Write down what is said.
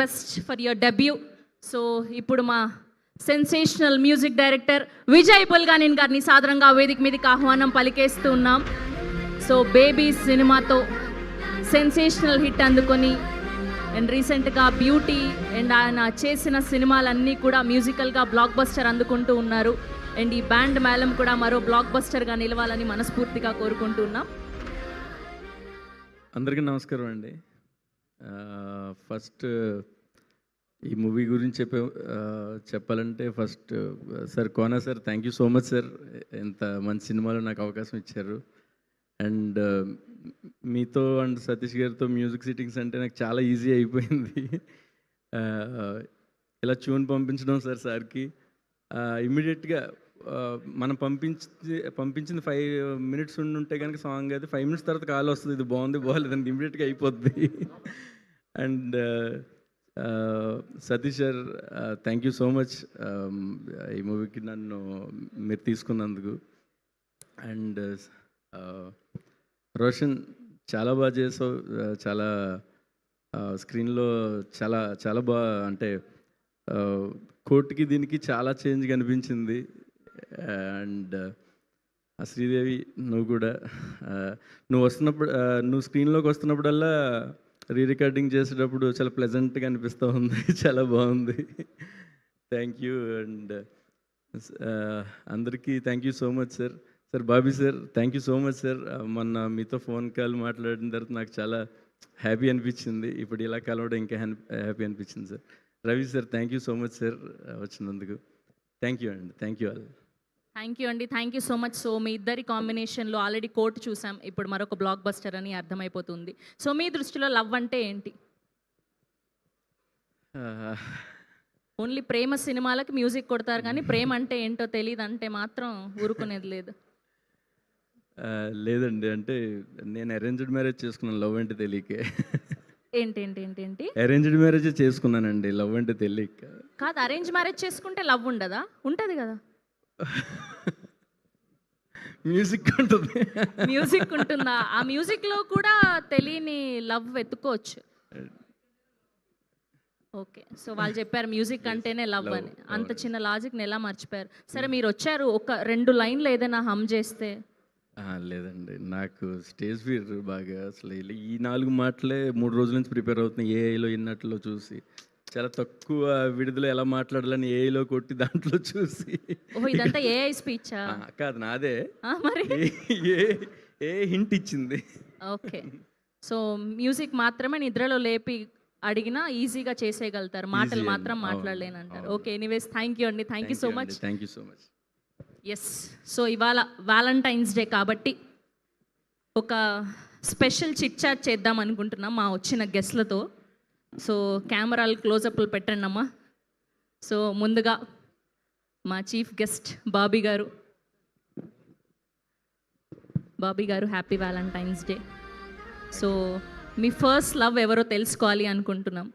Best for your debut. So ఇప్పుడు మా sensational music director Vijay పుల్గానిన్ గారిని సాదరంగా వేదిక మీదకి ఆహ్వానం పలికేస్తూ ఉన్నాం. సో బేబీ సినిమాతో సెన్సేషనల్ హిట్ అందుకొని అండ్ రీసెంట్గా బ్యూటీ అండ్ ఆయన చేసిన సినిమాలన్నీ కూడా మ్యూజికల్గా బ్లాక్ బస్టర్ అందుకుంటూ ఉన్నారు. అండ్ ఈ బ్యాండ్ మేళం కూడా మరో బ్లాక్ బస్టర్గా నిలవాలని మనస్ఫూర్తిగా కోరుకుంటున్నాం. అందరికీ నమస్కారం అండి. ఫస్ట్ ఈ మూవీ గురించి చెప్పాలంటే first sir Kona sir, thank you so much sir, ఇంత మంచి సినిమాలో నాకు అవకాశం ఇచ్చారు. అండ్ మీతో అండ్ సతీష్ గారితో మ్యూజిక్ సిట్టింగ్స్ అంటే నాకు చాలా ఈజీ అయిపోయింది. ఇలా ట్యూన్ పంపించడం సార్కి ఇమ్మీడియట్గా మనం పంపించింది 5 minutes ఉంటే కనుక సాంగ్ అది 5 minutes తర్వాత కాల్ వస్తుంది, ఇది బాగుంది బాగాలేదండి, ఇమ్మీడియట్గా అయిపోద్ది. And Satish sir, thank you so much ఈ మూవీకి నన్ను మీరు తీసుకున్నందుకు. అండ్ రోషన్, చాలా బాగా చేసావు, చాలా స్క్రీన్లో చాలా చాలా బాగా, అంటే కోర్టుకి దీనికి చాలా చేంజ్ కనిపించింది. అండ్ శ్రీదేవి, నువ్వు కూడా నువ్వు స్క్రీన్లోకి వస్తున్నప్పుడల్లా రికార్డింగ్ చేసేటప్పుడు చాలా ప్లెజెంట్గా అనిపిస్తూ ఉంది, చాలా బాగుంది. Thank you. అండ్ అందరికీ thank you so much sir. Bobby sir, thank you so much sir. మొన్న మీతో ఫోన్ కాల్ మాట్లాడిన తర్వాత నాకు చాలా హ్యాపీ అనిపించింది, ఇప్పుడు ఇలా కలవడం ఇంకా హ్యాపీ అనిపించింది sir. Ravi sir, thank you so much sir వచ్చినందుకు. థ్యాంక్ యూ అండి, thank you all. Thank you అండి, thank you so much. So మీ ఇద్దరి కాంబినేషన్లో ఆల్రెడీ కోర్టు చూసాం, ఇప్పుడు మరొక బ్లాక్ బస్టర్ అని అర్థమైపోతుంది. సో మీ దృష్టిలో లవ్ అంటే ఏంటి? ఓన్లీ ప్రేమ సినిమాలకి మ్యూజిక్ కొడతారు కానీ ప్రేమ అంటే ఏంటో తెలియదు అంటే మాత్రం ఊరుకునేది లేదు. లేదండి, అంటే నేను అరేంజ్డ్ మ్యారేజ్ చేసుకున్నాను, లవ్ అంటే తెలియకే. ఏంటి అరేంజ్డ్ మ్యారేజ్ చేసుకున్నానండి, లవ్ అంటే తెలియక కాదు. అరేంజ్ మ్యారేజ్ చేసుకుంటే లవ్ ఉండదా? ఉంటది కదా. మ్యూజిక్ ఉంటుంది. మ్యూజిక్ ఉంటుందా? ఆ మ్యూజిక్ లో కూడా తెలియని లవ్ వెతుక్కోవచ్చు. ఓకే, సో వాళ్ళు చెప్పారు మ్యూజిక్ అంటేనే లవ్ అని. అంత చిన్న లాజిక్ని ఎలా మర్చిపోయారు? సరే, మీరు వచ్చారు, ఒక 2 లైన్లు ఏదైనా హమ్ చేస్తే. లేదండి, నాకు స్టేజ్ ఫియర్ బాగా. అసలు ఈ 4 మాటలే 3 రోజుల నుంచి ప్రిపేర్ అవుతున్నాయి, ఏఐలో ఇన్నట్లో చూసి. చాలా తక్కువ విడుదల ఎలా మాట్లాడాలని ఏఐలో కొట్టి దాంట్లో చూసి. ఓహో, ఇదంతా ఏఐ స్పీచా? కాదు, నాదే. మరి ఏ హింట్ ఇచ్చింది. ఓకే, సో మ్యూజిక్ మాత్రమే నిద్రలో లేపి అడిగినా ఈజీగా చేసేయగలుగుతారు, మాటలు మాత్రం మాట్లాడలేనంటారు. ఓకే, ఎనీవేస్ థ్యాంక్ యూ అండి, thank you so much. Thank you so much. Yes, so ఇవాళ వ్యాలంటైన్స్ డే కాబట్టి ఒక స్పెషల్ చిట్ చాట్ చేద్దాం అనుకుంటున్నాం మా వచ్చిన గెస్ట్లతో. సో కెమెరాలు క్లోజప్లు పెట్టండి అమ్మా. సో ముందుగా మా చీఫ్ గెస్ట్ బాబీ గారు. Happy Valentine's day. సో మీ ఫస్ట్ లవ్ ఎవరో తెలుసుకోవాలి అనుకుంటున్నాం.